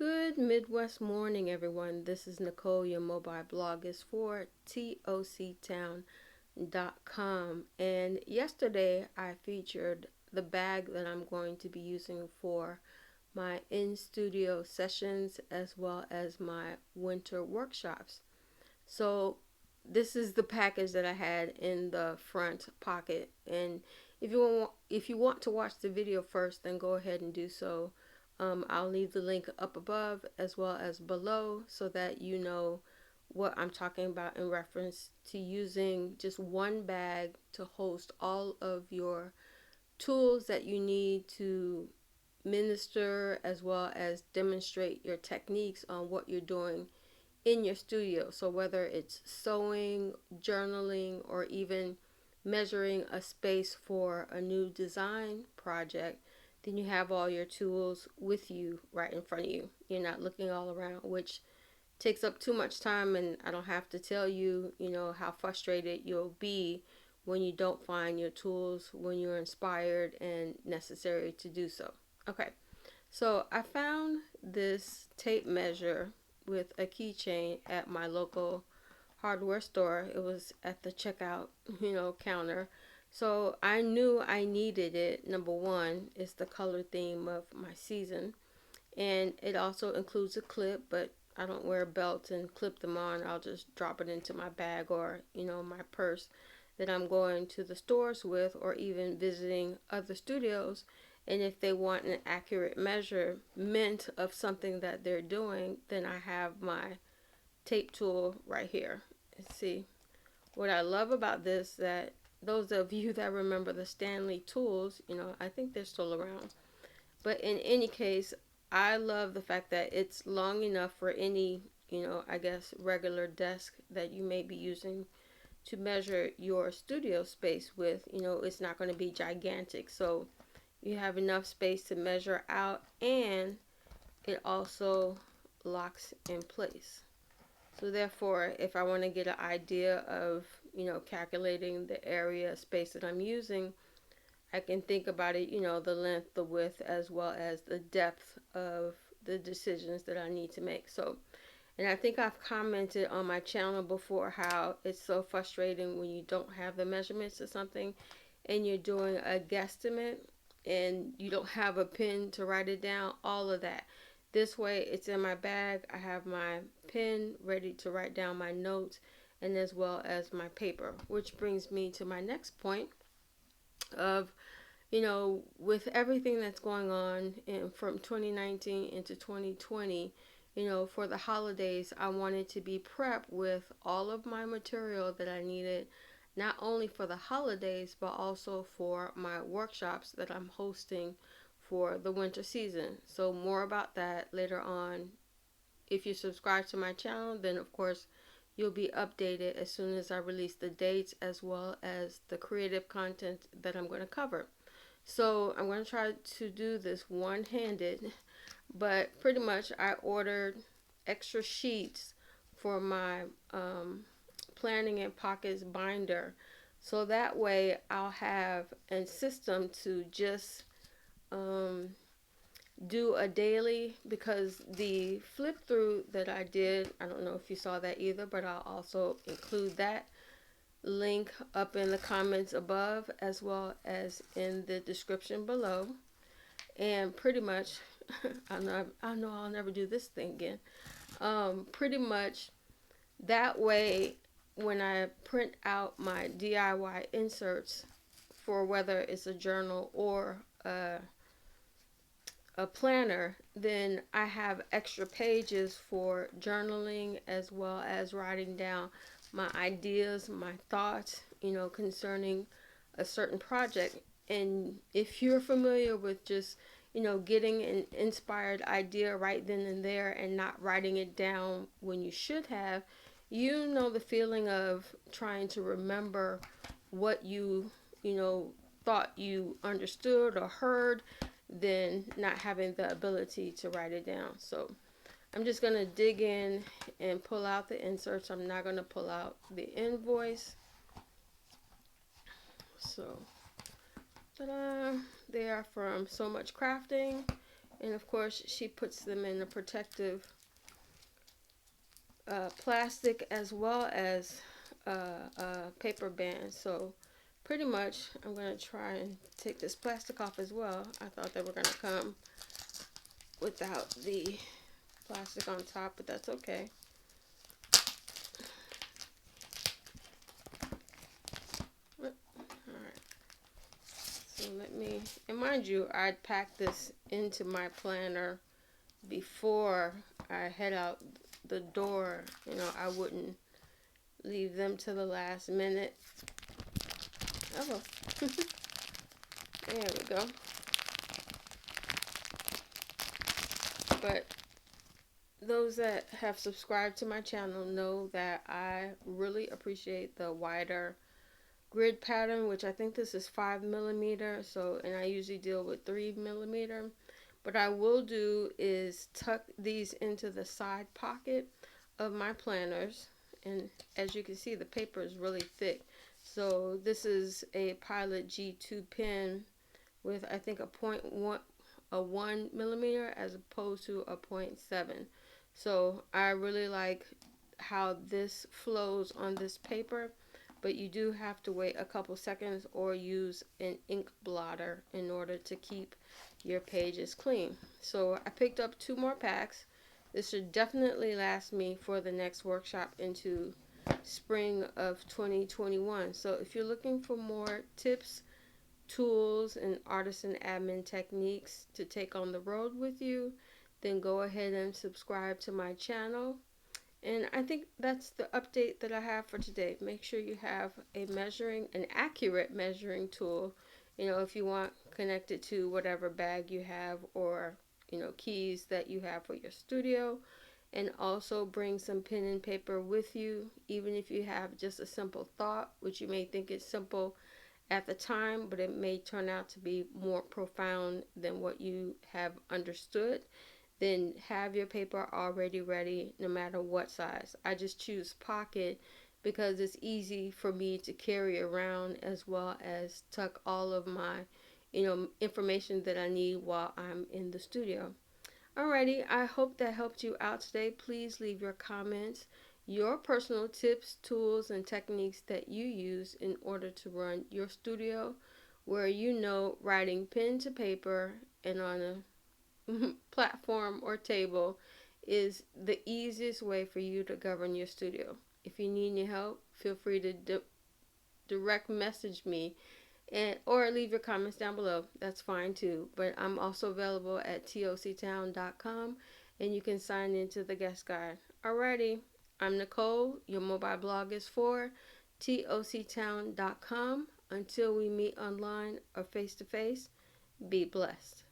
Good Midwest morning, everyone. This is Nicole. Your mobile blog is for toctown.com. And yesterday I featured the bag that I'm going to be using for my in studio sessions as well as my winter workshops. So, this is the package that I had in the front pocket. And if you want to watch the video first, then go ahead and do so. I'll leave the link up above as well as below so that you know what I'm talking about in reference to using just one bag to host all of your tools that you need to minister as well as demonstrate your techniques on what you're doing in your studio. So whether it's sewing, journaling, or even measuring a space for a new design project, then you have all your tools with you right in front of you. You're not looking all around, which takes up too much time, and I don't have to tell you, how frustrated you'll be when you don't find your tools when you're inspired and necessary to do so. Okay, so I found this tape measure with a keychain at my local hardware store. It was at the checkout, counter. So I knew I needed it. Number one, it's the color theme of my season. And it also includes a clip, but I don't wear belts and clip them on. I'll just drop it into my bag or, my purse that I'm going to the stores with or even visiting other studios. And if they want an accurate measurement of something that they're doing, then I have my tape tool right here. Let's see. What I love about this, that those of you that remember the Stanley tools, I think they're still around. But in any case, I love the fact that it's long enough for any, I guess regular desk that you may be using to measure your studio space with. It's not going to be gigantic. So you have enough space to measure out, and it also locks in place. So therefore, if I want to get an idea of, calculating the area space that I'm using, I can think about it, the length, the width, as well as the depth of the decisions that I need to make. So, and I think I've commented on my channel before how it's so frustrating when you don't have the measurements of something and you're doing a guesstimate and you don't have a pen to write it down, all of that. This way, it's in my bag. I have my pen ready to write down my notes and as well as my paper, which brings me to my next point of, with everything that's going on from 2019 into 2020, for the holidays, I wanted to be prepped with all of my material that I needed, not only for the holidays, but also for my workshops that I'm hosting for the winter season. So more about that later on. If you subscribe to my channel, then of course you'll be updated as soon as I release the dates as well as the creative content that I'm going to cover. So I'm going to try to do this one-handed, but pretty much I ordered extra sheets for my planning and pockets binder. So that way I'll have a system to just do a daily, because the flip through that I did, I don't know if you saw that either, but I'll also include that link up in the comments above as well as in the description below. And pretty much I know I'll never do this thing again. Pretty much that way, when I print out my DIY inserts for whether it's a journal or a planner, then I have extra pages for journaling as well as writing down my ideas, my thoughts, concerning a certain project. And if you're familiar with just, getting an inspired idea right then and there and not writing it down when you should have, you know the feeling of trying to remember what thought you understood or heard, then not having the ability to write it down. So I'm just going to dig in and pull out the inserts. I'm not going to pull out the invoice. So, ta-da! They are from So Much Crafting. And of course, she puts them in a protective plastic as well as paper band. So pretty much I'm going to try and take this plastic off as well. I thought they were going to come without the plastic on top, but that's okay. Alright, so let me, and mind you, I'd packed this into my planner before I head out the door. You know, I wouldn't leave them to the last minute. Oh, there we go. But those that have subscribed to my channel know that I really appreciate the wider grid pattern, which I think this is 5 mm. So, and I usually deal with 3 mm. What I will do is tuck these into the side pocket of my planners. And as you can see, the paper is really thick. So this is a Pilot G2 pen with, I think, a 1 mm as opposed to a 0.7. So I really like how this flows on this paper, but you do have to wait a couple seconds or use an ink blotter in order to keep your pages clean. So I picked up 2 more packs. This should definitely last me for the next workshop into spring of 2021. So if you're looking for more tips, tools, and artisan admin techniques to take on the road with you, then go ahead and subscribe to my channel. And I think that's the update that I have for today. Make sure you have an accurate measuring tool, you know, if you want connected to whatever bag you have, or, you know, keys that you have for your studio. And also bring some pen and paper with you, even if you have just a simple thought, which you may think is simple at the time, but it may turn out to be more profound than what you have understood. Then have your paper already ready, no matter what size. I just choose pocket because it's easy for me to carry around, as well as tuck all of my, you know, information that I need while I'm in the studio. Alrighty, I hope that helped you out today. Please leave your comments, your personal tips, tools, and techniques that you use in order to run your studio, where you know writing pen to paper and on a platform or table is the easiest way for you to govern your studio. If you need any help, feel free to direct message me, and or leave your comments down below. That's fine too. But I'm also available at toctown.com, and you can sign into the guest guide. Alrighty, I'm Nicole. Your mobile blog is for toctown.com. Until we meet online or face to face, be blessed.